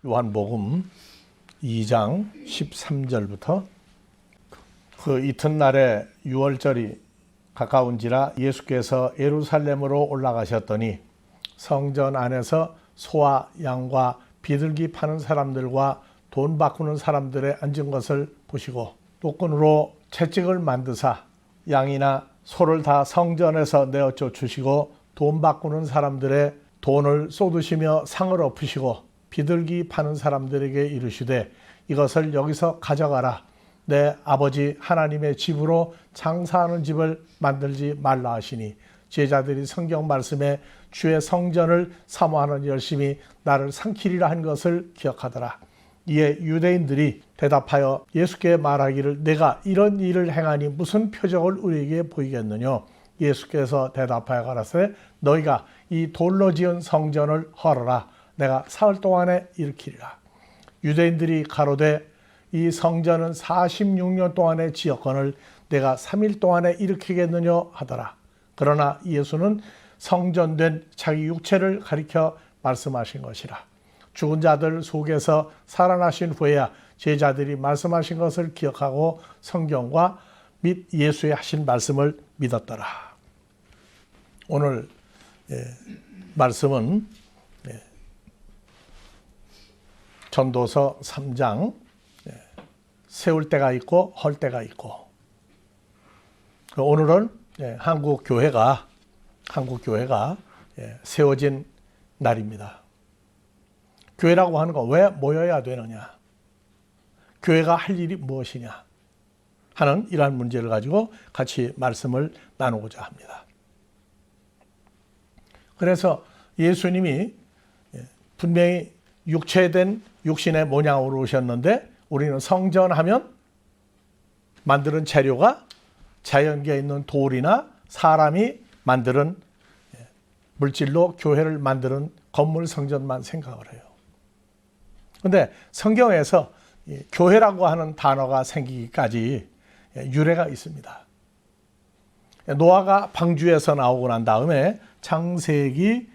요한복음 2장 13절부터 그 이튿날에 유월절이 가까운지라 예수께서 예루살렘으로 올라가셨더니 성전 안에서 소와 양과 비둘기 파는 사람들과 돈 바꾸는 사람들의 앉은 것을 보시고 노끈으로 채찍을 만드사 양이나 소를 다 성전에서 내어쳐 주시고 돈 바꾸는 사람들의 돈을 쏟으시며 상을 엎으시고 비둘기 파는 사람들에게 이르시되 이것을 여기서 가져가라. 내 아버지 하나님의 집으로 장사하는 집을 만들지 말라 하시니 제자들이 성경 말씀에 주의 성전을 사모하는 열심히 나를 삼키리라 한 것을 기억하더라. 이에 유대인들이 대답하여 예수께 말하기를 내가 이런 일을 행하니 무슨 표적을 우리에게 보이겠느냐. 예수께서 대답하여 가라사대 너희가 이 돌로 지은 성전을 헐어라. 내가 사흘 동안에 일으키리라. 유대인들이 가로되 이 성전은 46년 동안에 지었거늘 내가 3일 동안에 일으키겠느냐 하더라. 그러나 예수는 성전된 자기 육체를 가리켜 말씀하신 것이라. 죽은 자들 속에서 살아나신 후에야 제자들이 말씀하신 것을 기억하고 성경과 및 예수의 하신 말씀을 믿었더라. 오늘 말씀은 전도서 3장 세울 때가 있고 헐 때가 있고 오늘은 한국 교회가 세워진 날입니다. 교회라고 하는 건 왜 모여야 되느냐? 교회가 할 일이 무엇이냐? 하는 이러한 문제를 가지고 같이 말씀을 나누고자 합니다. 그래서 예수님이 분명히 육체된 육신의 모양으로 오셨는데 우리는 성전하면 만드는 재료가 자연계에 있는 돌이나 사람이 만드는 물질로 교회를 만드는 건물 성전만 생각을 해요. 그런데 성경에서 교회라고 하는 단어가 생기기까지 유래가 있습니다. 노아가 방주에서 나오고 난 다음에 창세기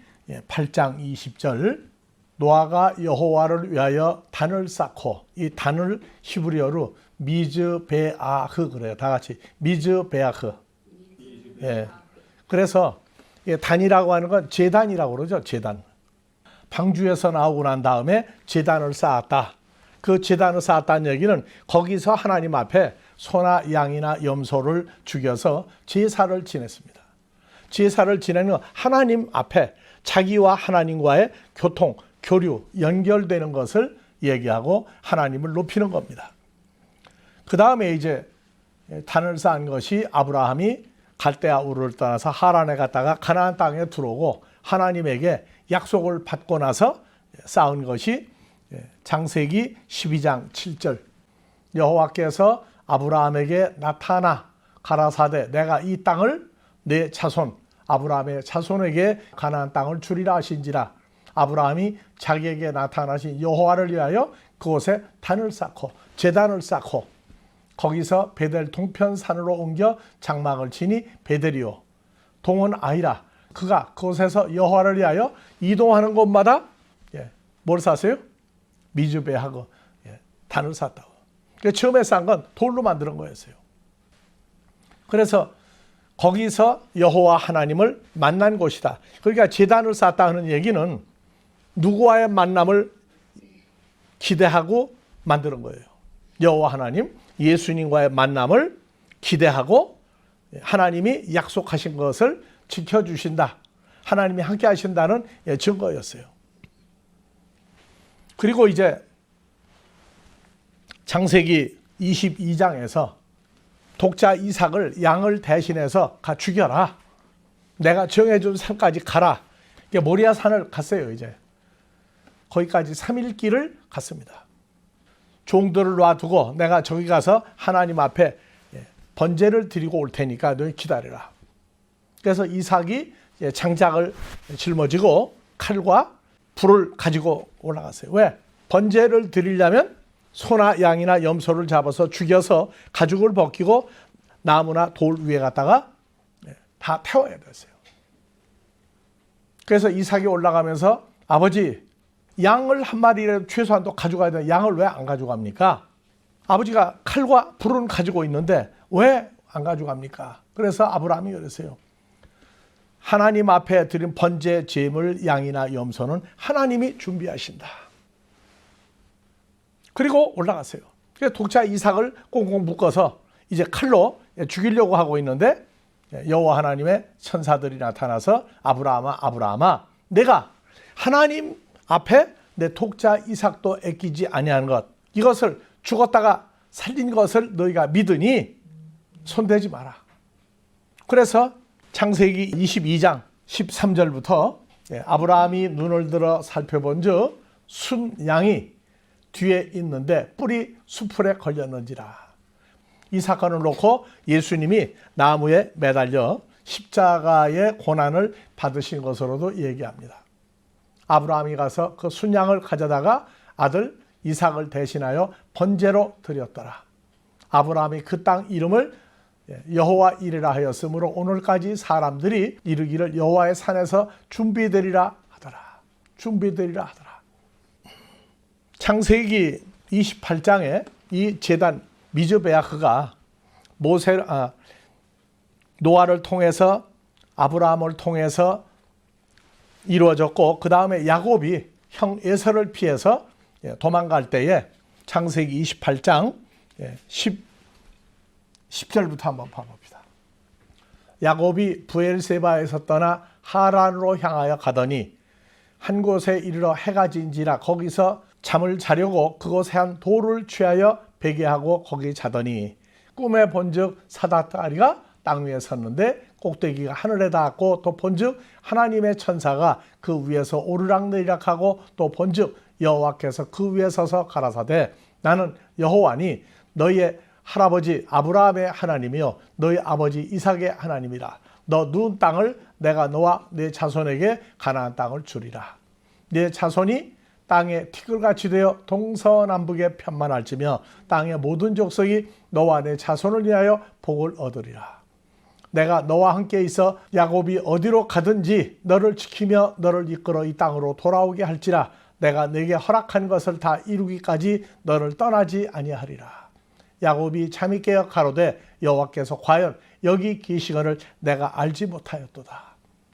8장 20절 노아가 여호와를 위하여 단을 쌓고 이 단을 히브리어로 미즈베아흐 그래요. 다 같이 미즈베아흐. 그래서 단이라고 하는 건 제단이라고 그러죠. 제단. 방주에서 나오고 난 다음에 제단을 쌓았다. 그 제단을 쌓았다는 얘기는 거기서 하나님 앞에 소나 양이나 염소를 죽여서 제사를 지냈습니다. 제사를 지내는 하나님 앞에 자기와 하나님과의 교통, 교류, 연결되는 것을 얘기하고 하나님을 높이는 겁니다. 그 다음에 이제 단을 쌓은 것이 아브라함이 갈대아 우르를 떠나서 하란에 갔다가 가나안 땅에 들어오고 하나님에게 약속을 받고 나서 쌓은 것이 창세기 12장 7절 여호와께서 아브라함에게 나타나 가라사대 내가 이 땅을 내 자손 아브라함의 자손에게 가나안 땅을 주리라 하신지라. 아브라함이 자기에게 나타나신 여호와를 위하여 그곳에 단을 쌓고 제단을 쌓고 거기서 베델 동편산으로 옮겨 장막을 치니 베델이요 동은 아이라. 그가 그곳에서 여호와를 위하여 이동하는 곳마다 뭘 쌓았어요? 미즈베하고 단을 쌓았다고. 처음에 쌓은 건 돌로 만드는 거였어요. 그래서 거기서 여호와 하나님을 만난 곳이다. 그러니까 제단을 쌓았다는 얘기는 누구와의 만남을 기대하고 만드는 거예요. 여호와 하나님, 예수님과의 만남을 기대하고 하나님이 약속하신 것을 지켜주신다. 하나님이 함께 하신다는 증거였어요. 그리고 이제 창세기 22장에서 독자 이삭을 양을 대신해서 가 죽여라. 내가 정해준 산까지 가라. 모리아 산을 갔어요. 이제 거기까지 3일 길을 갔습니다. 종들을 놔두고 내가 저기 가서 하나님 앞에 번제를 드리고 올 테니까 너희 기다려라. 그래서 이삭이 장작을 짊어지고 칼과 불을 가지고 올라갔어요. 왜? 번제를 드리려면 소나 양이나 염소를 잡아서 죽여서 가죽을 벗기고 나무나 돌 위에 갖다가 다 태워야 됐어요. 그래서 이삭이 올라가면서 아버지 양을 한 마리라도 최소한도 가져가야 되는 양을 왜 안 가져갑니까? 아버지가 칼과 불은 가지고 있는데 왜 안 가져갑니까? 그래서 아브라함이 그랬어요. 하나님 앞에 드린 번제 제물 양이나 염소는 하나님이 준비하신다. 그리고 올라갔어요. 그래서 독자 이삭을 꽁꽁 묶어서 이제 칼로 죽이려고 하고 있는데 여호와 하나님의 천사들이 나타나서 아브라함아 내가 하나님 앞에 내 독자 이삭도 아끼지 아니하는 것, 이것을 죽었다가 살린 것을 너희가 믿으니 손대지 마라. 그래서 창세기 22장 13절부터 아브라함이 눈을 들어 살펴본즉 순 양이 뒤에 있는데 뿔이 수풀에 걸렸는지라. 이 사건을 놓고 예수님이 나무에 매달려 십자가의 고난을 받으신 것으로도 얘기합니다. 아브라함이 가서 그 순양을 가져다가 아들 이삭을 대신하여 번제로 드렸더라. 아브라함이 그 땅 이름을 여호와 이레라 하였으므로 오늘까지 사람들이 이르기를 여호와의 산에서 준비되리라 하더라. 준비되리라 하더라. 창세기 28장에 이 제단 미즈베아크가 노아를 통해서 아브라함을 통해서 이루어졌고, 그 다음에 야곱이 형 에서를 피해서 도망갈 때에 창세기 28장 10절부터 한번 봐봅시다. 야곱이 브엘세바에서 떠나 하란으로 향하여 가더니 한 곳에 이르러 해가 진지라 거기서 잠을 자려고 그곳에 한 돌을 취하여 베개하고 거기 자더니 꿈에 본즉 사다다리가 땅 위에 섰는데 꼭대기가 하늘에 닿았고 또 본즉 하나님의 천사가 그 위에서 오르락내리락 하고 또 본즉 여호와께서 그 위에 서서 가라사대 나는 여호와니 너희의 할아버지 아브라함의 하나님이요 너희 아버지 이삭의 하나님이라. 너 누운 땅을 내가 너와 네 자손에게 가나안 땅을 주리라. 네 자손이 땅에 티끌같이 되어 동서남북에 편만할지며 땅의 모든 족속이 너와 네 자손을 위하여 복을 얻으리라. 내가 너와 함께 있어 야곱이 어디로 가든지 너를 지키며 너를 이끌어 이 땅으로 돌아오게 할지라. 내가 네게 허락한 것을 다 이루기까지 너를 떠나지 아니하리라. 야곱이 잠이 깨어 가로되 여호와께서 과연 여기 계시거를 내가 알지 못하였도다.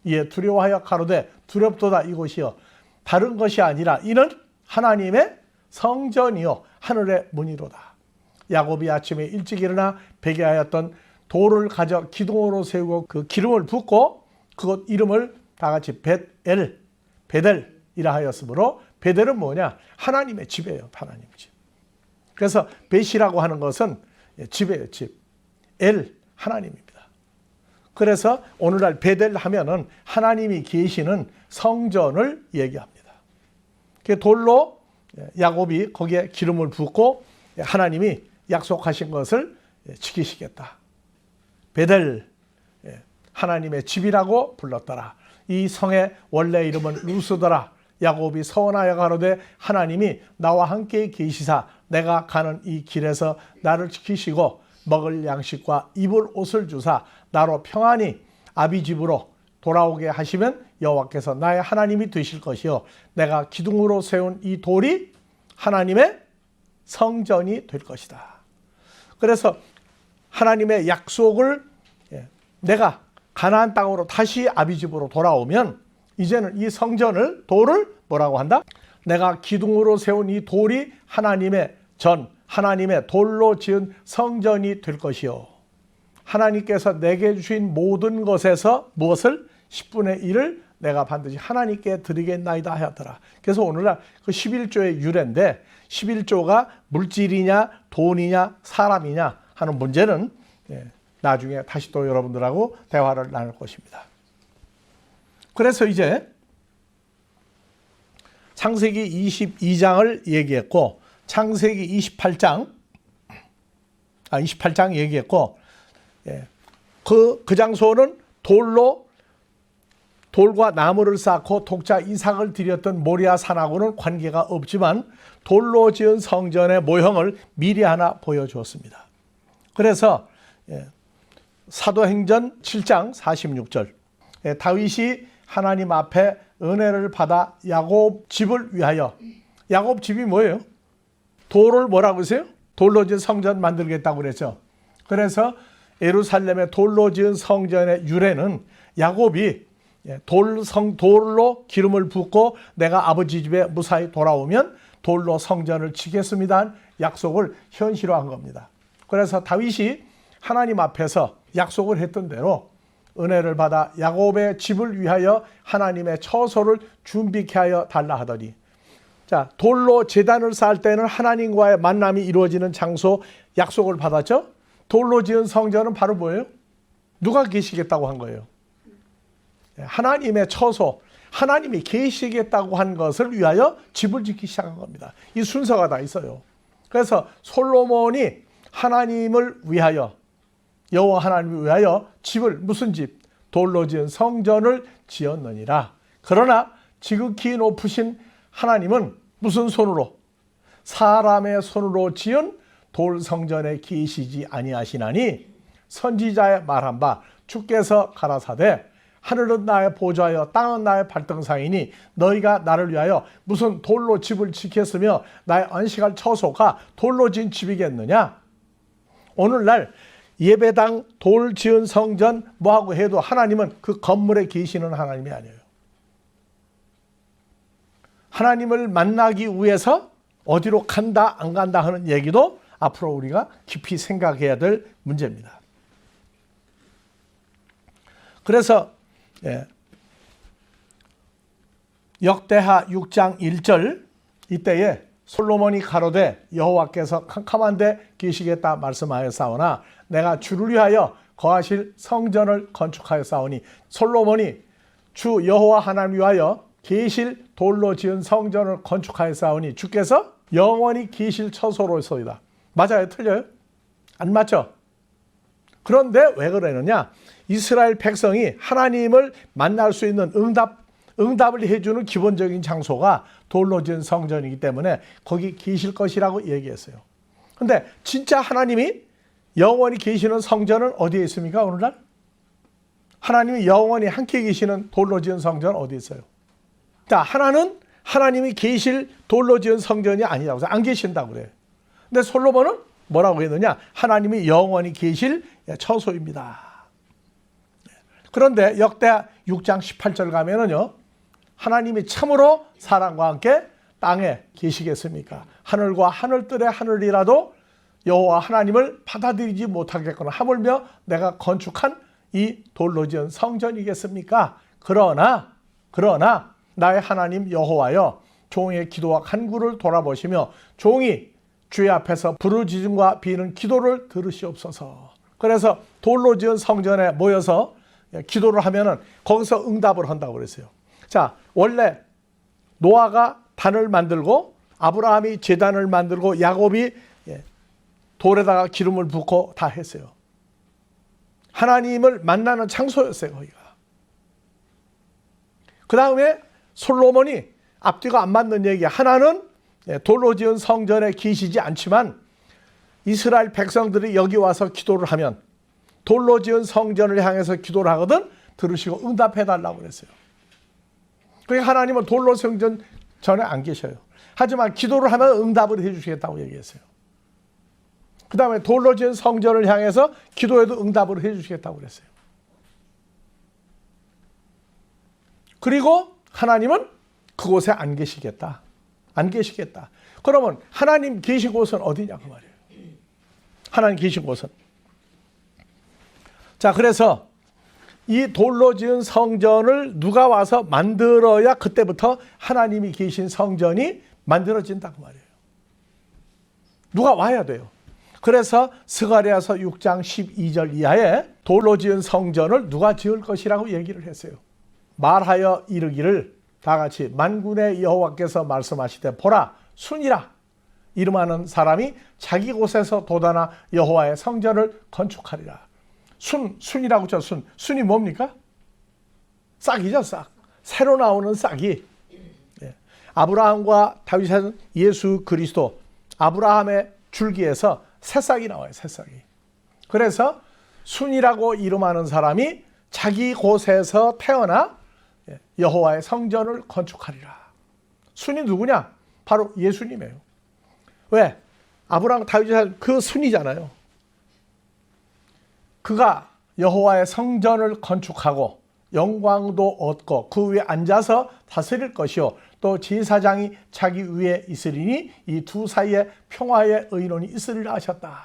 이에 두려워하여 가로되 두렵도다 이곳이여 다른 것이 아니라 이는 하나님의 성전이요 하늘의 문이로다. 야곱이 아침에 일찍 일어나 베개하였던 돌을 가져 기둥으로 세우고 그 기름을 붓고 그곳 이름을 다 같이 베델이라 하였으므로 베델은 뭐냐? 하나님의 집이에요. 하나님의 집. 그래서 벳이라고 하는 것은 집이에요. 집. 하나님입니다. 그래서 오늘날 베델 하면은 하나님이 계시는 성전을 얘기합니다. 그 돌로 야곱이 거기에 기름을 붓고 하나님이 약속하신 것을 지키시겠다. 베델, 하나님의 집이라고 불렀더라. 이 성의 원래 이름은 루스더라. 야곱이 서원하여 가로되 하나님이 나와 함께 계시사 내가 가는 이 길에서 나를 지키시고 먹을 양식과 입을 옷을 주사 나로 평안히 아비 집으로 돌아오게 하시면 여호와께서 나의 하나님이 되실 것이요 내가 기둥으로 세운 이 돌이 하나님의 성전이 될 것이다. 그래서 하나님의 약속을 내가 가나안 땅으로 다시 아비 집으로 돌아오면 이제는 이 성전을 돌을 뭐라고 한다? 내가 기둥으로 세운 이 돌이 하나님의 하나님의 돌로 지은 성전이 될 것이요 하나님께서 내게 주신 모든 것에서 무엇을? 10분의 1을 내가 반드시 하나님께 드리겠나이다 하였더라. 그래서 오늘날 그 11조의 유래인데 11조가 물질이냐 돈이냐 사람이냐 하는 문제는 나중에 다시 또 여러분들하고 대화를 나눌 것입니다. 그래서 이제 창세기 22장을 얘기했고 창세기 28장 얘기했고 그 장소는 돌과 나무를 쌓고 독자 이삭을 드렸던 모리아 산하고는 관계가 없지만 돌로 지은 성전의 모형을 미리 하나 보여주었습니다. 그래서 사도행전 7장 46절 다윗이 하나님 앞에 은혜를 받아 야곱 집을 위하여. 야곱 집이 뭐예요? 돌을 뭐라고 했어요? 돌로 지은 성전 만들겠다고 그랬죠. 그래서 예루살렘의 돌로 지은 성전의 유래는 야곱이 돌로 기름을 붓고 내가 아버지 집에 무사히 돌아오면 돌로 성전을 치겠습니다 약속을 현실화한 겁니다. 그래서 다윗이 하나님 앞에서 약속을 했던 대로 은혜를 받아 야곱의 집을 위하여 하나님의 처소를 준비케 하여 달라 하더니, 자, 돌로 제단을 쌓을 때는 하나님과의 만남이 이루어지는 장소 약속을 받았죠. 돌로 지은 성전은 바로 뭐예요? 누가 계시겠다고 한 거예요? 하나님의 처소, 하나님이 계시겠다고 한 것을 위하여 집을 짓기 시작한 겁니다. 이 순서가 다 있어요. 그래서 솔로몬이 하나님을 위하여, 여호와 하나님을 위하여 집을, 무슨 집? 돌로 지은 성전을 지었느니라. 그러나 지극히 높으신 하나님은 무슨 손으로? 사람의 손으로 지은 돌 성전에 계시지 아니하시나니 선지자의 말한 바 주께서 가라사대 하늘은 나의 보좌여 땅은 나의 발등상이니 너희가 나를 위하여 무슨 돌로 집을 짓겠으며 나의 안식할 처소가 돌로 지은 집이겠느냐. 오늘날 예배당 돌 지은 성전 뭐하고 해도 하나님은 그 건물에 계시는 하나님이 아니에요. 하나님을 만나기 위해서 어디로 간다 안 간다 하는 얘기도 앞으로 우리가 깊이 생각해야 될 문제입니다. 그래서 역대하 6장 1절 이때에 솔로몬이 가로되 여호와께서 캄캄한 데 계시겠다 말씀하였사오나 내가 주를 위하여 거하실 성전을 건축하였사오니, 솔로몬이 주 여호와 하나님 위하여 계실 돌로 지은 성전을 건축하였사오니 주께서 영원히 계실 처소로소이다. 맞아요? 틀려요? 안 맞죠? 그런데 왜 그러느냐? 이스라엘 백성이 하나님을 만날 수 있는 응답을 해주는 기본적인 장소가 돌로 지은 성전이기 때문에 거기 계실 것이라고 얘기했어요. 근데 진짜 하나님이 영원히 계시는 성전은 어디에 있습니까? 오늘날? 하나님이 영원히 함께 계시는 돌로 지은 성전은 어디에 있어요? 자, 하나는 하나님이 계실 돌로 지은 성전이 아니라고 해서 안 계신다고 그래요. 근데 솔로몬은 뭐라고 했느냐? 하나님이 영원히 계실 처소입니다. 그런데 역대 6장 18절 가면은요, 하나님이 참으로 사람과 함께 땅에 계시겠습니까? 하늘과 하늘들의 하늘이라도 여호와 하나님을 받아들이지 못하겠거나 하물며 내가 건축한 이 돌로 지은 성전이겠습니까? 그러나 나의 하나님 여호와여, 종의 기도와 간구를 돌아보시며 종이 주의 앞에서 부르짖음과 비는 기도를 들으시옵소서. 그래서 돌로 지은 성전에 모여서 기도를 하면은 거기서 응답을 한다고 그랬어요. 자, 원래 노아가 단을 만들고 아브라함이 제단을 만들고 야곱이 돌에다가 기름을 붓고 다 했어요. 하나님을 만나는 장소였어요, 거기가. 그 다음에 솔로몬이 앞뒤가 안 맞는 얘기, 하나는 돌로 지은 성전에 계시지 않지만 이스라엘 백성들이 여기 와서 기도를 하면 돌로 지은 성전을 향해서 기도를 하거든 들으시고 응답해달라고 그랬어요. 그러니까 하나님은 돌로 성전 전에 안 계셔요. 하지만 기도를 하면 응답을 해주시겠다고 얘기했어요. 그 다음에 돌로 지은 성전을 향해서 기도해도 응답을 해주시겠다고 그랬어요. 그리고 하나님은 그곳에 안 계시겠다. 안 계시겠다. 그러면 하나님 계신 곳은 어디냐 그 말이에요. 하나님 계신 곳은. 자, 그래서 이 돌로 지은 성전을 누가 와서 만들어야 그때부터 하나님이 계신 성전이 만들어진다고 말이에요. 누가 와야 돼요. 그래서 스가랴서 6장 12절 이하에 돌로 지은 성전을 누가 지을 것이라고 얘기를 했어요. 말하여 이르기를 다 같이 만군의 여호와께서 말씀하시되 보라 순이라 이름하는 사람이 자기 곳에서 돋아나 여호와의 성전을 건축하리라. 순이라고 했죠. 순이 뭡니까? 싹이죠, 싹. 새로 나오는 싹이. 아브라함과 다윗은 예수 그리스도, 아브라함의 줄기에서 새싹이 나와요, 새싹이. 그래서 순이라고 이름하는 사람이 자기 곳에서 태어나 여호와의 성전을 건축하리라. 순이 누구냐? 바로 예수님이에요. 왜? 아브라함, 다윗이 그 순이잖아요. 그가 여호와의 성전을 건축하고 영광도 얻고 그 위에 앉아서 다스릴 것이요 또 제사장이 자기 위에 있으리니 이 두 사이에 평화의 의논이 있으리라 하셨다.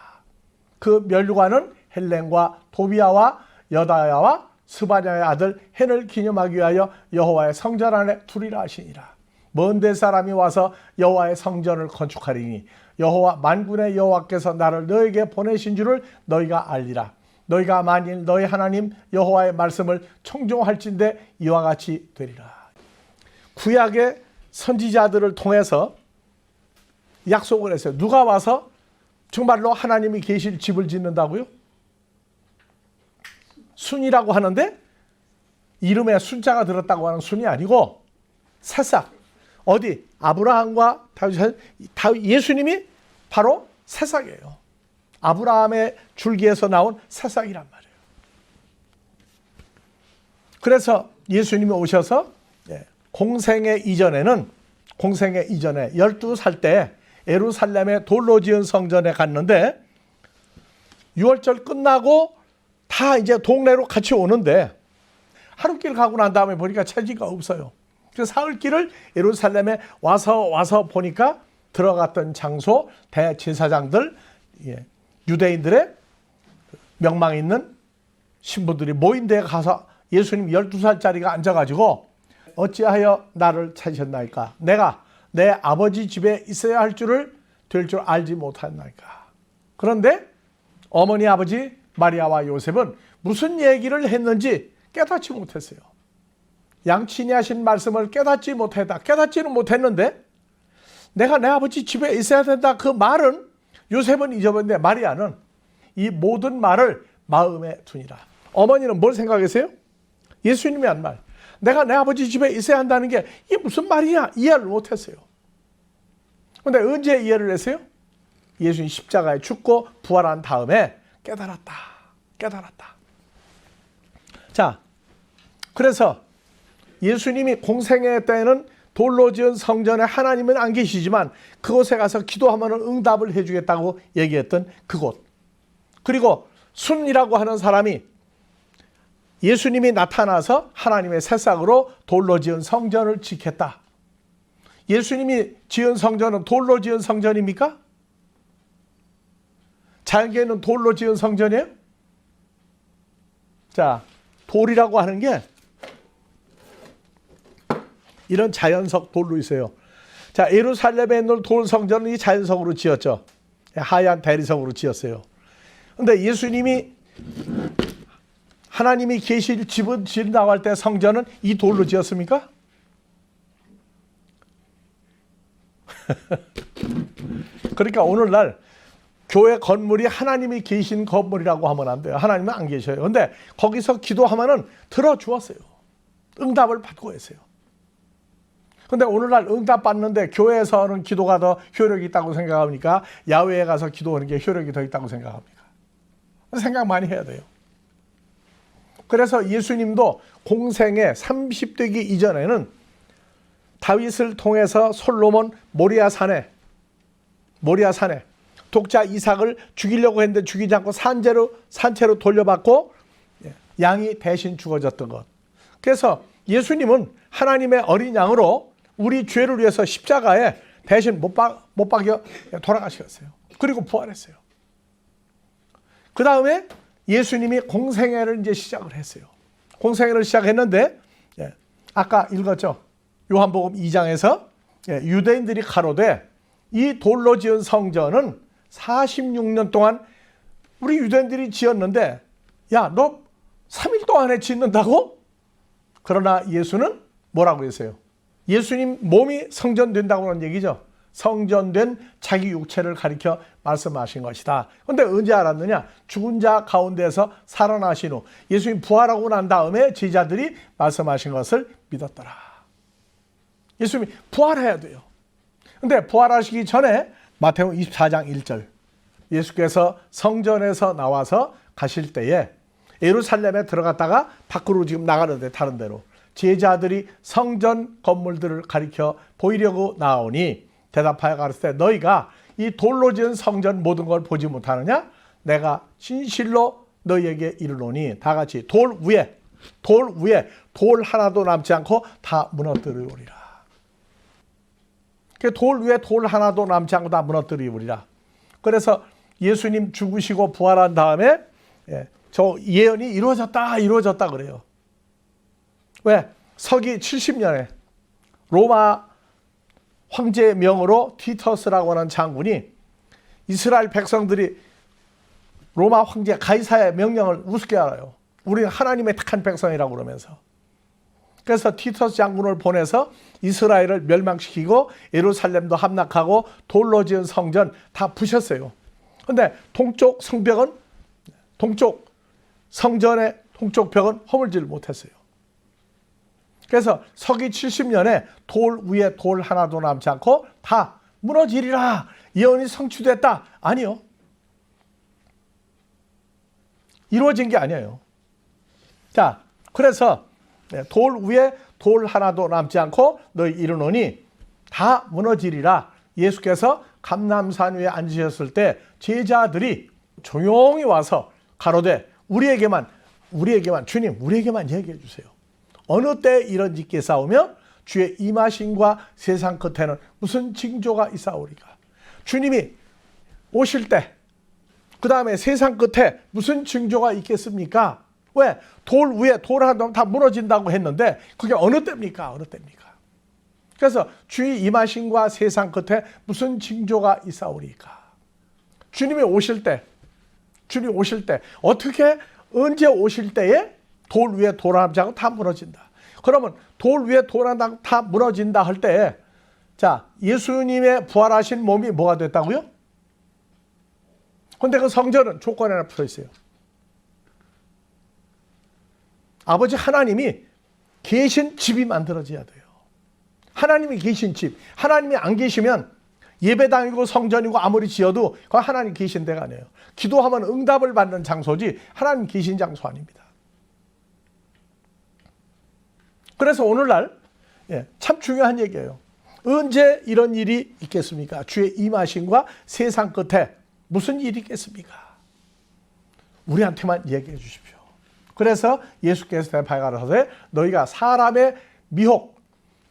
그 멸류관은 헬렌과 도비아와 여다야와 스바냐의 아들 헨을 기념하기 위하여 여호와의 성전 안에 두리라 하시니라. 먼데 사람이 와서 여호와의 성전을 건축하리니 여호와 만군의 여호와께서 나를 너에게 보내신 줄을 너희가 알리라. 너희가 만일 너희 하나님 여호와의 말씀을 청종할진대 이와 같이 되리라. 구약의 선지자들을 통해서 약속을 했어요. 누가 와서 정말로 하나님이 계실 집을 짓는다고요? 순이라고 하는데 이름에 순자가 들었다고 하는 순이 아니고 새싹. 어디? 아브라함과 다윗, 예수님이 바로 새싹이에요. 아브라함의 줄기에서 나온 새싹이란 말이에요. 그래서 예수님이 오셔서 공생애 이전에 12살 때 예루살렘의 돌로 지은 성전에 갔는데 6월절 끝나고 다 이제 동네로 같이 오는데 하루길 가고 난 다음에 보니까 차지가 없어요. 그 사흘길을 예루살렘에 와서 보니까 들어갔던 장소 대제사장들, 유대인들의 명망 있는 신부들이 모인 데에 가서 예수님 12살짜리가 앉아가지고 어찌하여 나를 찾으셨나이까? 내가 내 아버지 집에 있어야 할 줄을 될 줄 알지 못했나이까? 그런데 어머니 아버지 마리아와 요셉은 무슨 얘기를 했는지 깨닫지 못했어요. 양친이 하신 말씀을 깨닫지는 못했는데 내가 내 아버지 집에 있어야 된다. 그 말은 요셉은 잊어버렸는데 마리아는 이 모든 말을 마음에 두니라. 어머니는 뭘 생각했어요? 예수님이 한 말. 내가 내 아버지 집에 있어야 한다는 게 이게 무슨 말이냐? 이해를 못했어요. 그런데 언제 이해를 했어요? 예수님 십자가에 죽고 부활한 다음에 깨달았다. 자, 그래서 예수님이 공생애 때에는 돌로 지은 성전에 하나님은 안 계시지만 그곳에 가서 기도하면 응답을 해주겠다고 얘기했던 그곳. 그리고 순이라고 하는 사람이 예수님이 나타나서 하나님의 새싹으로 돌로 지은 성전을 지켰다. 예수님이 지은 성전은 돌로 지은 성전입니까? 자연계는 돌로 지은 성전이에요? 자, 돌이라고 하는 게 이런 자연석 돌로 있어요. 자, 예루살렘에 있는 돌 성전은 이 자연석으로 지었죠. 하얀 대리석으로 지었어요. 그런데 예수님이 하나님이 계실 집은 지은다고 할 때 성전은 이 돌로 지었습니까? 그러니까 오늘날 교회 건물이 하나님이 계신 건물이라고 하면 안 돼요. 하나님은 안 계셔요. 그런데 거기서 기도하면은 들어주었어요. 응답을 받고 계세요. 그런데 오늘날 응답 받는데 교회에서는 기도가 더 효력이 있다고 생각합니까? 야외에 가서 기도하는 게 효력이 더 있다고 생각합니까? 생각 많이 해야 돼요. 그래서 예수님도 공생애 30되기 이전에는 다윗을 통해서 솔로몬 모리아산에 독자 이삭을 죽이려고 했는데 죽이지 않고 산채로 돌려받고 양이 대신 죽어졌던 것. 그래서 예수님은 하나님의 어린 양으로 우리 죄를 위해서 십자가에 대신 못 박여 돌아가셨어요. 그리고 부활했어요. 그 다음에 예수님이 공생애를 이제 시작을 했어요. 공생애를 시작했는데 아까 읽었죠. 요한복음 2장에서 유대인들이 가로되 이 돌로 지은 성전은 46년 동안 우리 유대인들이 지었는데 야, 너 3일 동안에 짓는다고? 그러나 예수는 뭐라고 했어요? 예수님 몸이 성전된다고 하는 얘기죠. 성전된 자기 육체를 가리켜 말씀하신 것이다. 그런데 언제 알았느냐? 죽은 자 가운데서 살아나신 후 예수님 부활하고 난 다음에 제자들이 말씀하신 것을 믿었더라. 예수님이 부활해야 돼요. 그런데 부활하시기 전에 마태복음 24장 1절 예수께서 성전에서 나와서 가실 때에 예루살렘에 들어갔다가 밖으로 지금 나가는데 다른 데로 제자들이 성전 건물들을 가리켜 보이려고 나오니 대답하여 가르치되 너희가 이 돌로 지은 성전 모든 걸 보지 못하느냐? 내가 진실로 너희에게 이르노니 다 같이 돌 위에 돌 하나도 남지 않고 다 무너뜨리우리라. 돌 위에 돌 하나도 남지 않고 다 무너뜨리우리라. 그래서 예수님 죽으시고 부활한 다음에 저 예언이 이루어졌다 그래요. 왜? 서기 70년에 로마 황제의 명으로 티터스라고 하는 장군이 이스라엘 백성들이 로마 황제 가이사의 명령을 우습게 알아요. 우리는 하나님의 택한 백성이라고 그러면서. 그래서 티터스 장군을 보내서 이스라엘을 멸망시키고 예루살렘도 함락하고 돌로 지은 성전 다 부셨어요. 그런데 동쪽 성전의 동쪽 벽은 허물지를 못했어요. 그래서 서기 70년에 돌 위에 돌 하나도 남지 않고 다 무너지리라. 예언이 성취됐다. 아니요. 이루어진 게 아니에요. 자, 그래서 돌 위에 돌 하나도 남지 않고 너희 이르노니 다 무너지리라. 예수께서 감람산 위에 앉으셨을 때 제자들이 조용히 와서 가로되 우리에게만 주님 우리에게만 얘기해 주세요. 어느 때 이런 짓게 싸우며 주의 임하심과 세상 끝에는 무슨 징조가 있사오리까? 주님이 오실 때 그 다음에 세상 끝에 무슨 징조가 있겠습니까? 왜? 돌 위에 돌 하나 다 무너진다고 했는데 그게 어느 때입니까? 그래서 주의 임하심과 세상 끝에 무슨 징조가 있사오리까? 주님이 오실 때 어떻게 언제 오실 때에 돌 위에 돌 하나 다 무너진다. 그러면 돌 위에 돌 하나 다 무너진다 할 때 자, 예수님의 부활하신 몸이 뭐가 됐다고요? 근데 그 성전은 조건에 하나 붙어 있어요. 아버지 하나님이 계신 집이 만들어져야 돼요. 하나님이 계신 집. 하나님이 안 계시면 예배당이고 성전이고 아무리 지어도 그건 하나님 계신 데가 아니에요. 기도하면 응답을 받는 장소지 하나님 계신 장소 아닙니다. 그래서 오늘날 참 중요한 얘기예요. 언제 이런 일이 있겠습니까? 주의 임하심과 세상 끝에 무슨 일이 있겠습니까? 우리한테만 얘기해 주십시오. 그래서 예수께서 대파가라사대 너희가 사람의 미혹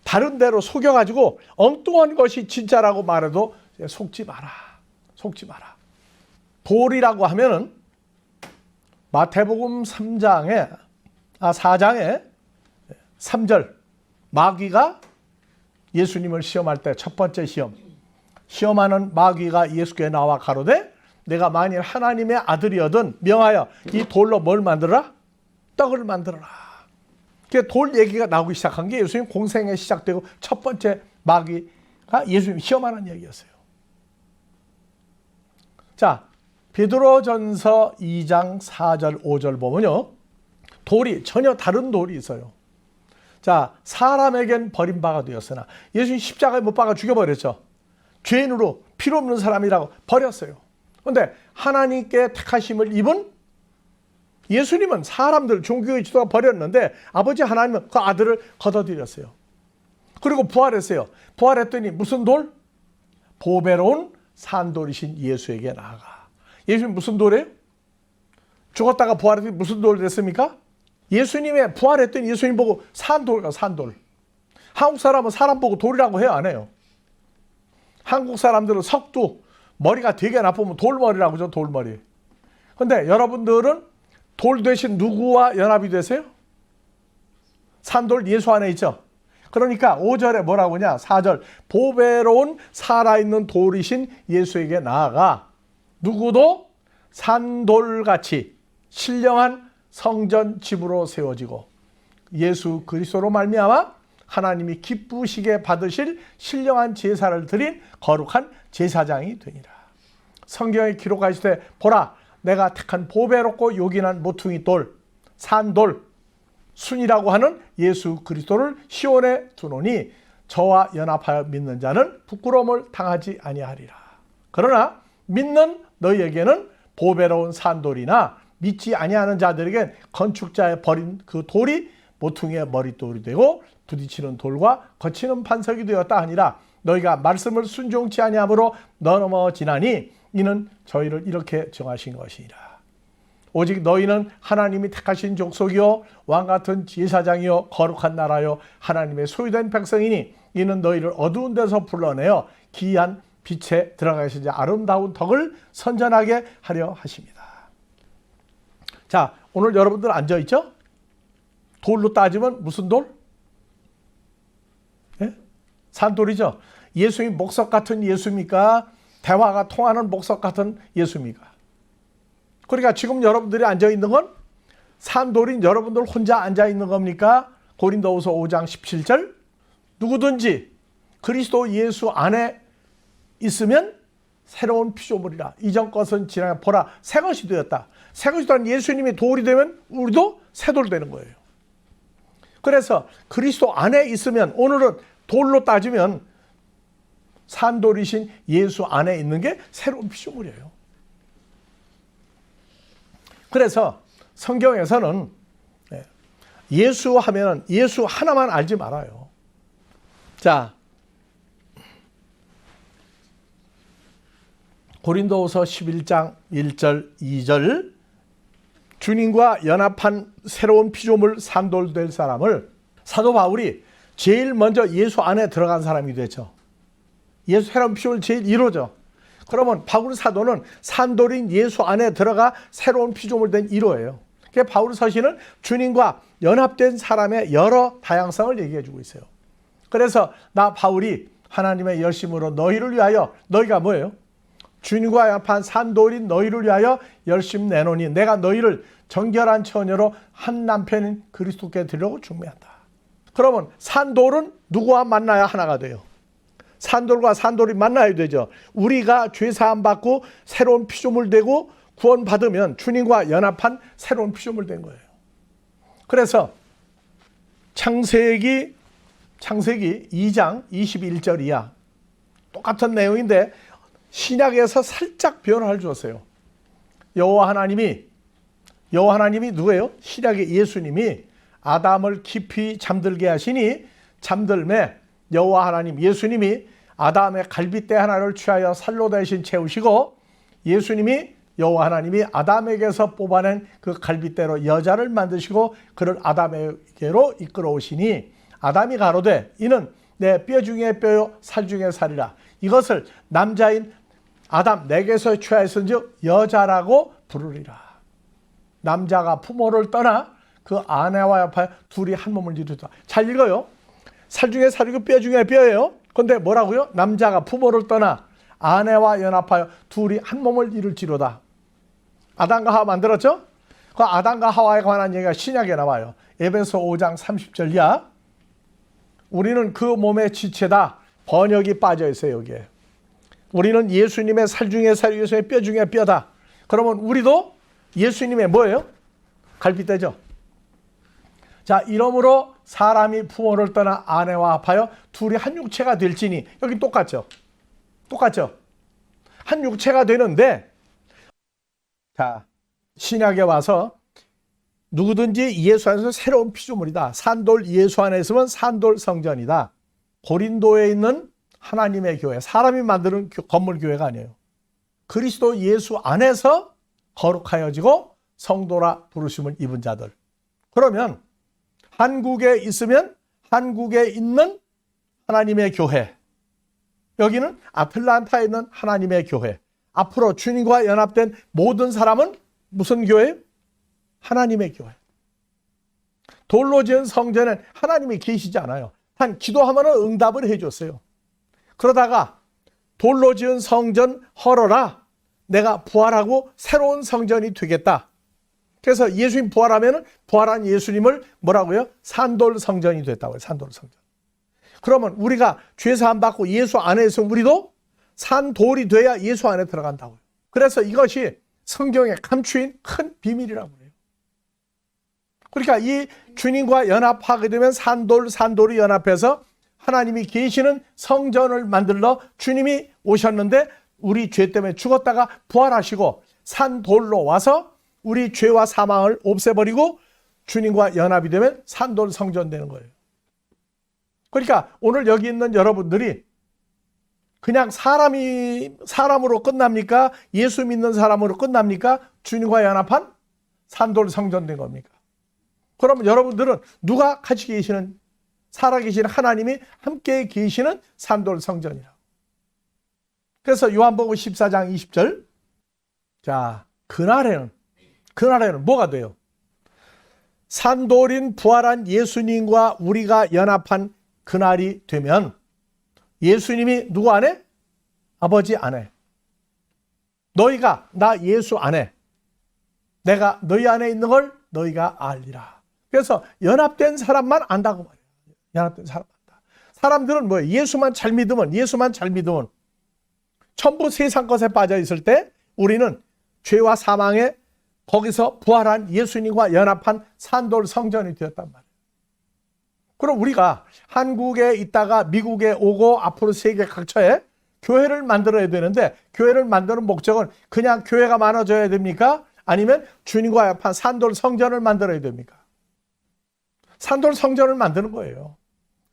다른 데로 속여가지고 엉뚱한 것이 진짜라고 말해도 속지 마라. 돌이라고 하면은 마태복음 4장에 3절 마귀가 예수님을 시험할 때 첫 번째 시험하는 마귀가 예수께 나와 가로되 내가 만일 하나님의 아들이어든 명하여 이 돌로 뭘 만들어라? 떡을 만들어라. 돌 얘기가 나오기 시작한 게 예수님 공생에 시작되고 첫 번째 마귀가 예수님 시험하는 얘기였어요. 자, 베드로전서 2장 4절 5절 보면요. 돌이 전혀 다른 돌이 있어요. 자, 사람에겐 버림바가 되었으나 예수님 십자가에 못 박아 죽여버렸죠. 죄인으로 필요 없는 사람이라고 버렸어요. 그런데 하나님께 택하심을 입은 예수님은 사람들 종교의 지도가 버렸는데 아버지 하나님은 그 아들을 걷어들였어요. 그리고 부활했어요. 부활했더니 무슨 돌? 보배로운 산돌이신 예수에게 나아가. 예수님 무슨 돌이에요? 죽었다가 부활했더니 무슨 돌 됐습니까? 예수님의 부활했더니 예수님 보고 산돌. 한국 사람은 사람 보고 돌이라고 해요? 안 해요? 한국 사람들은 석두, 머리가 되게 나쁘면 돌머리라고 하죠. 돌머리. 근데 여러분들은 돌 대신 누구와 연합이 되세요? 산돌 예수 안에 있죠. 그러니까 5절에 뭐라고 하냐? 4절 보배로운 살아있는 돌이신 예수에게 나아가 누구도 산돌같이 신령한 성전 집으로 세워지고 예수 그리스도로 말미암아 하나님이 기쁘시게 받으실 신령한 제사를 드린 거룩한 제사장이 되니라. 성경에 기록하시되 보라 내가 택한 보배롭고 요긴한 모퉁이 돌 산돌 순이라고 하는 예수 그리스도를 시온에 두노니 저와 연합하여 믿는 자는 부끄러움을 당하지 아니하리라. 그러나 믿는 너희에게는 보배로운 산돌이나 믿지 아니하는 자들에겐 건축자의 버린 그 돌이 모퉁이의 머릿돌이 되고 부딪히는 돌과 거치는 반석이 되었다 하니라. 너희가 말씀을 순종치 아니함으로 넘어지나니 이는 저희를 이렇게 정하신 것이니라. 오직 너희는 하나님이 택하신 족속이요 왕같은 제사장이요 거룩한 나라요 하나님의 소유된 백성이니 이는 너희를 어두운 데서 불러내어 기이한 빛에 들어가시지 아름다운 덕을 선전하게 하려 하십니다. 자, 오늘 여러분들 앉아있죠? 돌로 따지면 무슨 돌? 예? 산돌이죠. 예수님 목석 같은 예수입니까? 대화가 통하는 목석 같은 예수입니까? 그러니까 지금 여러분들이 앉아있는 건 산돌인 여러분들 혼자 앉아있는 겁니까? 고린도후서 5장 17절 누구든지 그리스도 예수 안에 있으면 새로운 피조물이라. 이전 것은 지나가 보라 새 것이 되었다. 새 것이 되는 예수님이 돌이 되면 우리도 새돌 되는 거예요. 그래서 그리스도 안에 있으면 오늘은 돌로 따지면 산돌이신 예수 안에 있는 게 새로운 피조물이에요. 그래서 성경에서는 예수 하면 예수 하나만 알지 말아요. 자, 고린도후서 11장 1절 2절 주님과 연합한 새로운 피조물 산돌 될 사람을 사도 바울이 제일 먼저 예수 안에 들어간 사람이 되죠. 예수 새로운 피조물 제일 1호죠. 그러면 바울 사도는 산돌인 예수 안에 들어가 새로운 피조물 된 1호예요. 그러니까 바울 서신은 주님과 연합된 사람의 여러 다양성을 얘기해 주고 있어요. 그래서 나 바울이 하나님의 열심으로 너희를 위하여 너희가 뭐예요? 주님과 연합한 산돌인 너희를 위하여 열심 내노니 내가 너희를 정결한 처녀로 한 남편인 그리스도께 드리려고 중매한다. 그러면 산돌은 누구와 만나야 하나가 돼요? 산돌과 산돌이 만나야 되죠. 우리가 죄사함 받고 새로운 피조물 되고 구원받으면 주님과 연합한 새로운 피조물 된 거예요. 그래서 창세기 2장 21절 이하 똑같은 내용인데 신약에서 살짝 변화를 주었어요. 여호와 하나님이 누구예요? 신약의 예수님이 아담을 깊이 잠들게 하시니 잠들매 여호와 하나님 예수님이 아담의 갈빗대 하나를 취하여 살로 대신 채우시고 예수님이 여호와 하나님이 아담에게서 뽑아낸 그 갈빗대로 여자를 만드시고 그를 아담에게로 이끌어 오시니 아담이 가로되 이는 내 뼈 중에 뼈요 살 중에 살이라. 이것을 남자인 아담 내게서 취하였은즉 여자라고 부르리라. 남자가 부모를 떠나 그 아내와 합하여 둘이 한 몸을 이루다. 잘 읽어요. 살 중에 살이고 뼈 중에 뼈예요. 그런데 뭐라고요? 남자가 부모를 떠나 아내와 연합하여 둘이 한 몸을 이룰지로다. 아담과 하와 만들었죠? 그 아담과 하와에 관한 얘기가 신약에 나와요. 에베소 5장 30절 이하. 우리는 그 몸의 지체다. 번역이 빠져 있어요, 여기에. 우리는 예수님의 살 중에 살, 예수님의 뼈 중에 뼈다. 그러면 우리도 예수님의 뭐예요? 갈빗대죠. 자, 이러므로 사람이 부모를 떠나 아내와 합하여 둘이 한 육체가 될지니. 여기 똑같죠? 똑같죠? 한 육체가 되는데 자, 신약에 와서 누구든지 예수 안에서 새로운 피조물이다. 산돌 예수 안에 있으면 산돌 성전이다. 고린도에 있는 하나님의 교회, 사람이 만드는 건물 교회가 아니에요. 그리스도 예수 안에서 거룩하여지고 성도라 부르심을 입은 자들. 그러면 한국에 있으면 한국에 있는 하나님의 교회, 여기는 아틀란타에 있는 하나님의 교회. 앞으로 주님과 연합된 모든 사람은 무슨 교회예요? 하나님의 교회. 돌로 지은 성전엔 하나님이 계시지 않아요. 한 기도하면 응답을 해줬어요. 그러다가 돌로 지은 성전 헐어라. 내가 부활하고 새로운 성전이 되겠다. 그래서 예수님 부활하면 부활한 예수님을 뭐라고요? 산돌 성전이 됐다고요. 산돌 성전. 그러면 우리가 죄사함 받고 예수 안에 있으면 우리도 산돌이 돼야 예수 안에 들어간다고요. 그래서 이것이 성경에 감추인 큰 비밀이라고 해요. 그러니까 이 주님과 연합하게 되면 산돌이 연합해서 하나님이 계시는 성전을 만들러 주님이 오셨는데 우리 죄 때문에 죽었다가 부활하시고 산돌로 와서 우리 죄와 사망을 없애버리고 주님과 연합이 되면 산돌 성전되는 거예요. 그러니까 오늘 여기 있는 여러분들이 그냥 사람으로 끝납니까? 예수 믿는 사람으로 끝납니까? 주님과 연합한 산돌 성전된 겁니까? 그러면 여러분들은 누가 같이 계시는, 살아계시는 하나님이 함께 계시는 산돌 성전이라고. 그래서 요한복음 14장 20절. 자, 그날에는 뭐가 돼요? 산돌인 부활한 예수님과 우리가 연합한 그날이 되면 예수님이 누구 안에? 아버지 안에. 너희가 나 예수 안에, 내가 너희 안에 있는 걸 너희가 알리라. 그래서 연합된 사람만 안다고 말해요. 연합된 사람 안다. 사람들은 뭐예요? 예수만 잘 믿으면 전부 세상 것에 빠져 있을 때 우리는 죄와 사망에 거기서 부활한 예수님과 연합한 산돌 성전이 되었단 말이에요. 그럼 우리가 한국에 있다가 미국에 오고 앞으로 세계 각처에 교회를 만들어야 되는데, 교회를 만드는 목적은 그냥 교회가 많아져야 됩니까? 아니면 주님과 연합한 산돌 성전을 만들어야 됩니까? 산돌 성전을 만드는 거예요.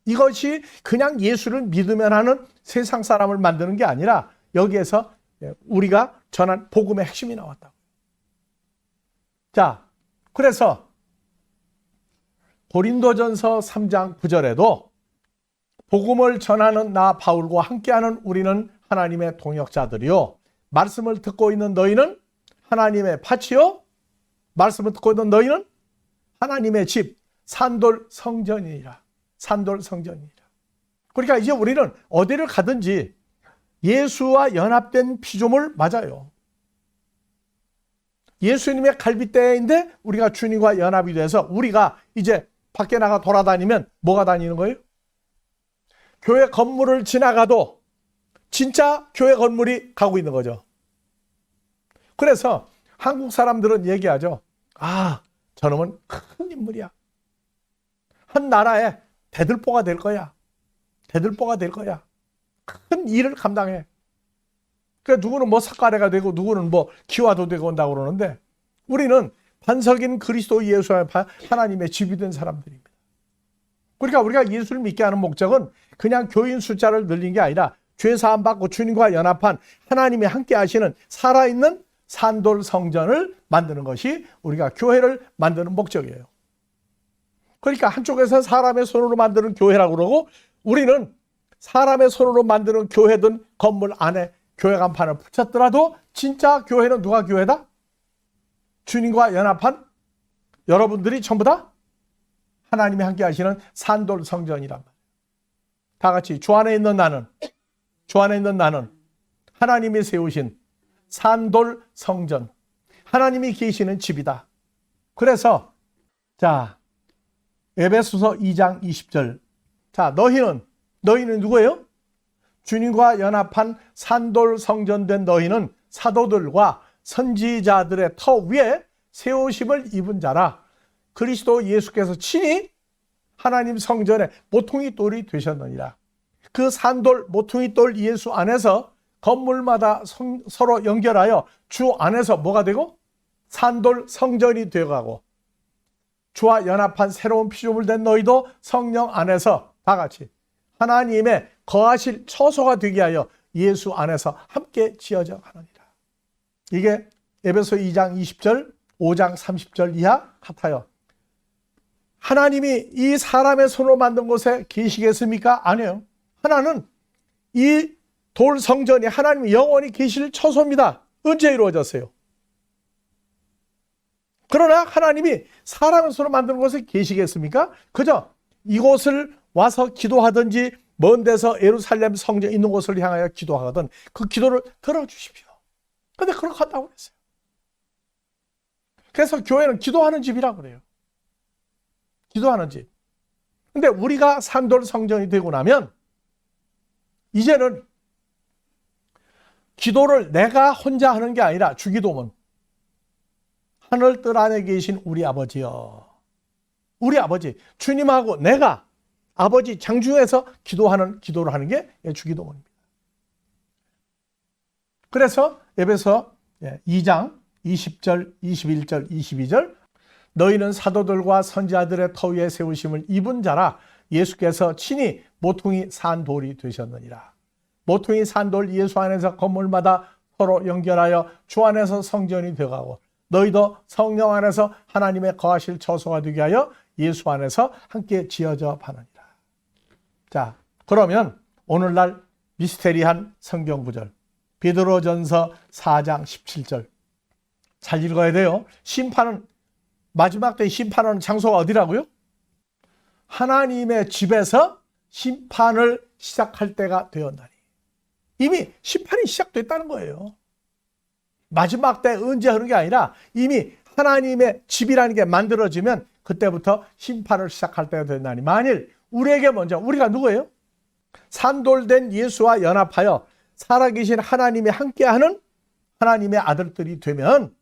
이것이 그냥 예수를 믿으면 하는 세상 사람을 만드는 게 아니라 여기에서 우리가 전한 복음의 핵심이 나왔다고. 자, 그래서 고린도전서 3장 9절에도 복음을 전하는 나 바울과 함께하는 우리는 하나님의 동역자들이요, 말씀을 듣고 있는 너희는 하나님의 밭이요, 말씀을 듣고 있는 너희는 하나님의 집, 산돌 성전이니라. 산돌 성전이니라. 그러니까 이제 우리는 어디를 가든지 예수와 연합된 피조물 맞아요. 예수님의 갈빗대인데 우리가 주님과 연합이 돼서 우리가 이제 밖에 나가 돌아다니면 뭐가 다니는 거예요? 교회 건물을 지나가도 진짜 교회 건물이 가고 있는 거죠. 그래서 한국 사람들은 얘기하죠. 아, 저놈은 큰 인물이야. 한 나라의 대들보가 될 거야. 대들보가 될 거야. 큰 일을 감당해. 그러니까 누구는 뭐 석가래가 되고 누구는 뭐 기와도 되고 온다고 그러는데, 우리는 반석인 그리스도 예수 하나님의 집이 된 사람들입니다. 그러니까 우리가 예수를 믿게 하는 목적은 그냥 교인 숫자를 늘린 게 아니라 죄 사함 받고 주님과 연합한 하나님이 함께 하시는 살아있는 산돌 성전을 만드는 것이 우리가 교회를 만드는 목적이에요. 그러니까 한쪽에서 사람의 손으로 만드는 교회라고 그러고, 우리는 사람의 손으로 만드는 교회든 건물 안에 교회 간판을 붙였더라도 진짜 교회는 누가 교회다? 주님과 연합한 여러분들이 전부 다 하나님이 함께 하시는 산돌 성전이란 말이에요. 다 같이 주 안에 있는 나는 하나님이 세우신 산돌 성전, 하나님이 계시는 집이다. 그래서 자, 에베소서 2장 20절. 자, 너희는 누구예요? 주님과 연합한 산돌 성전된 너희는 사도들과 선지자들의 터 위에 세우심을 입은 자라. 그리스도 예수께서 친히 하나님 성전의 모퉁이 돌이 되셨느니라. 그 산돌 모퉁이 돌 예수 안에서 건물마다 서로 연결하여 주 안에서 뭐가 되고? 산돌 성전이 되어가고, 주와 연합한 새로운 피조물 된 너희도 성령 안에서 다 같이 하나님의 거하실 처소가 되게 하여 예수 안에서 함께 지어져 가느니라. 이게 에베소 2장 20절, 5장 30절 이하 같아요. 하나님이 이 사람의 손으로 만든 곳에 계시겠습니까? 아니에요. 하나는 이 돌 성전이 하나님이 영원히 계실 처소입니다. 언제 이루어졌어요? 그러나 하나님이 사람의 손으로 만든 곳에 계시겠습니까? 그저 이곳을 와서 기도하든지 먼 데서 예루살렘 성전 있는 곳을 향하여 기도하거든 그 기도를 들어주십시오. 근데 그렇게 한다고 그랬어요. 그래서 교회는 기도하는 집이라고 그래요. 기도하는 집. 근데 우리가 산돌 성전이 되고 나면 이제는 기도를 내가 혼자 하는 게 아니라 주기도문, 하늘뜰 안에 계신 우리 아버지여, 우리 아버지 주님하고 내가 아버지 장중에서 기도를 하는 게 주기도문입니다. 그래서 에베소 2장 20절, 21절, 22절 너희는 사도들과 선지자들의 터 위에 세우심을 입은 자라. 예수께서 친히 모퉁이 산 돌이 되셨느니라. 모퉁이 산 돌 예수 안에서 건물마다 서로 연결하여 주 안에서 성전이 되어가고 너희도 성령 안에서 하나님의 거하실 처소가 되게 하여 예수 안에서 함께 지어져 가느니라. 자, 그러면 오늘날 미스테리한 성경 구절 베드로전서 4장 17절 잘 읽어야 돼요. 심판은 마지막 때 심판하는 장소가 어디라고요? 하나님의 집에서 심판을 시작할 때가 되었나니. 이미 심판이 시작됐다는 거예요. 마지막 때 언제 하는 게 아니라 이미 하나님의 집이라는 게 만들어지면 그때부터 심판을 시작할 때가 되었나니. 만일 우리에게 먼저, 우리가 누구예요? 산돌된 예수와 연합하여 살아계신 하나님이 함께하는 하나님의 아들들이 되면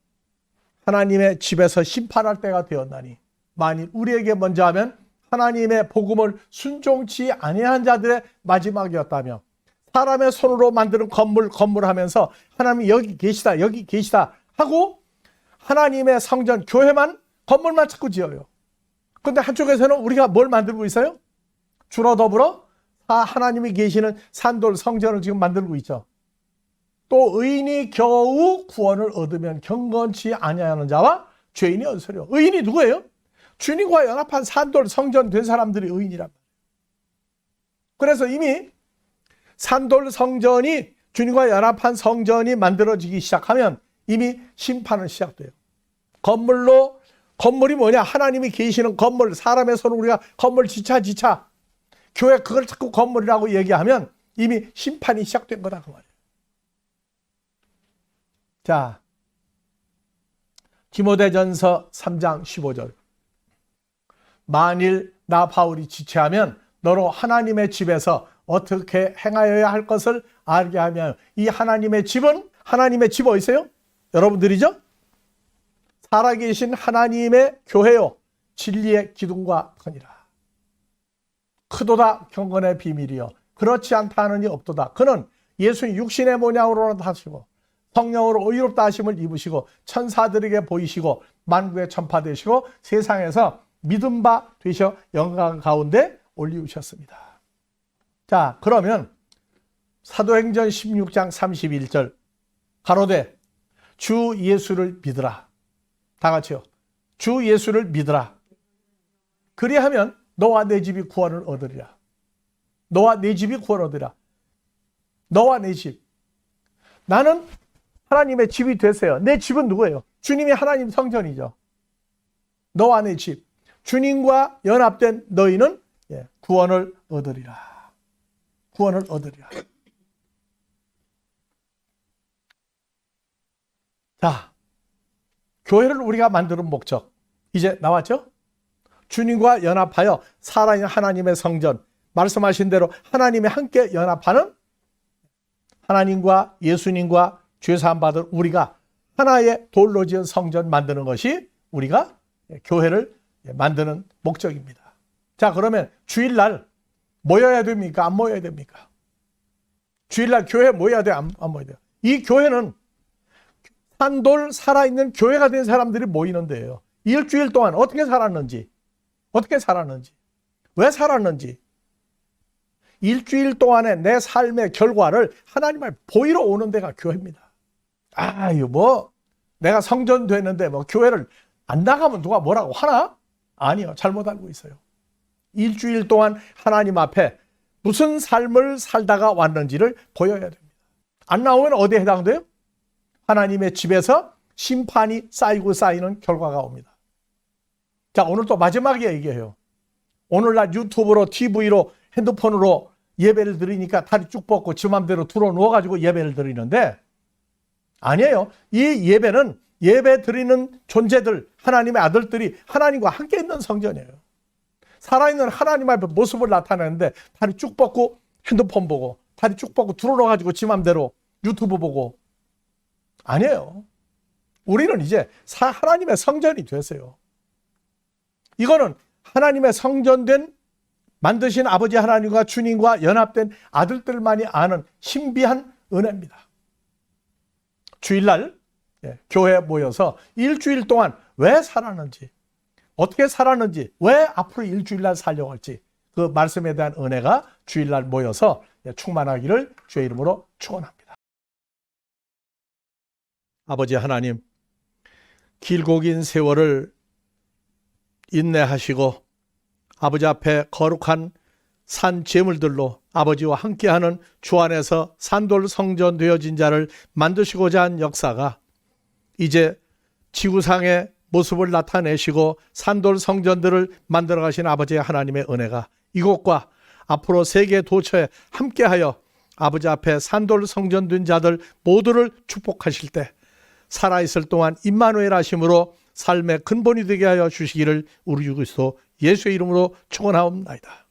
하나님의 집에서 심판할 때가 되었나니. 만일 우리에게 먼저 하면 하나님의 복음을 순종치 아니한 자들의 마지막이었다며 사람의 손으로 만드는 건물 하면서 하나님이 여기 계시다 하고 하나님의 성전, 교회만, 건물만 자꾸 지어요. 그런데 한쪽에서는 우리가 뭘 만들고 있어요? 주로 더불어 하나님이 계시는 산돌 성전을 지금 만들고 있죠. 또 의인이 겨우 구원을 얻으면 경건치 아니하는 자와 죄인이 어디서려? 의인이 누구예요? 주님과 연합한 산돌 성전 된 사람들이 의인이란 말이에요. 그래서 이미 산돌 성전이 주님과 연합한 성전이 만들어지기 시작하면 이미 심판은 시작돼요. 건물이 뭐냐? 하나님이 계시는 건물, 사람의 손으로 우리가 건물 지차 교회 그걸 자꾸 건물이라고 얘기하면 이미 심판이 시작된 거다 그 말이에요. 자, 디모데전서 3장 15절 만일 나 바울이 지체하면 너로 하나님의 집에서 어떻게 행하여야 할 것을 알게 하며 이 하나님의 집은 하나님의 집 어디 있어요? 여러분들이죠? 살아계신 하나님의 교회요 진리의 기둥과 거니라. 크도다 경건의 비밀이요 그렇지 않다 하느니 없도다. 그는 예수님 육신의 모양으로 나타나시고 성령으로 의롭다 하심을 입으시고 천사들에게 보이시고 만국에 전파되시고 세상에서 믿음 바 되셔 영광 가운데 올리우셨습니다. 자, 그러면 사도행전 16장 31절 가로되 주 예수를 믿으라. 다 같이요. 주 예수를 믿으라. 그리하면 너와 내 집이 구원을 얻으리라. 너와 내 집이 구원을 얻으리라. 너와 내 집. 나는 하나님의 집이 됐어요. 내 집은 누구예요? 주님이 하나님 성전이죠. 너와 내 집. 주님과 연합된 너희는 구원을 얻으리라. 구원을 얻으리라. 자, 교회를 우리가 만드는 목적 이제 나왔죠? 주님과 연합하여 살아있는 하나님의 성전, 말씀하신 대로 하나님이 함께 연합하는 하나님과 예수님과 죄사함 받을 우리가 하나의 돌로 지은 성전 만드는 것이 우리가 교회를 만드는 목적입니다. 자, 그러면 주일날 모여야 됩니까? 안 모여야 됩니까? 주일날 교회 모여야 돼요? 안 모여야 돼요? 이 교회는 산돌 살아있는 교회가 된 사람들이 모이는 데예요. 일주일 동안 어떻게 살았는지, 왜 살았는지, 일주일 동안의 내 삶의 결과를 하나님을 보이러 오는 데가 교회입니다. 내가 성전 됐는데 교회를 안 나가면 누가 뭐라고 하나? 아니요, 잘못 알고 있어요. 일주일 동안 하나님 앞에 무슨 삶을 살다가 왔는지를 보여야 됩니다. 안 나오면 어디에 해당돼요? 하나님의 집에서 심판이 쌓이는 결과가 옵니다. 자, 오늘 또 마지막에 얘기해요. 오늘날 유튜브로, TV로, 핸드폰으로 예배를 드리니까 다리 쭉 뻗고 지 맘대로 들어 누워가지고 예배를 드리는데 아니에요. 이 예배는 예배 드리는 존재들, 하나님의 아들들이 하나님과 함께 있는 성전이에요. 살아있는 하나님 앞에 모습을 나타내는데 다리 쭉 뻗고 핸드폰 보고 다리 쭉 뻗고 들어 누워가지고 지 맘대로 유튜브 보고 아니에요. 우리는 이제 하나님의 성전이 됐어요. 이거는 하나님의 성전된 만드신 아버지 하나님과 주님과 연합된 아들들만이 아는 신비한 은혜입니다. 주일날 교회에 모여서 일주일 동안 왜 살았는지, 어떻게 살았는지, 왜 앞으로 일주일날 살려고 할지 그 말씀에 대한 은혜가 주일날 모여서 충만하기를 주의 이름으로 축원합니다. 아버지 하나님, 길고 긴 세월을 인내하시고 아버지 앞에 거룩한 산 제물들로 아버지와 함께하는 주 안에서 산돌 성전 되어진 자를 만드시고자 한 역사가 이제 지구상의 모습을 나타내시고 산돌 성전들을 만들어 가신 아버지 하나님의 은혜가 이곳과 앞으로 세계 도처에 함께하여 아버지 앞에 산돌 성전 된 자들 모두를 축복하실 때 살아있을 동안 임마누엘 하심으로 삶의 근본이 되게 하여 주시기를 우리 주 그리스도 예수의 이름으로 축원하옵나이다.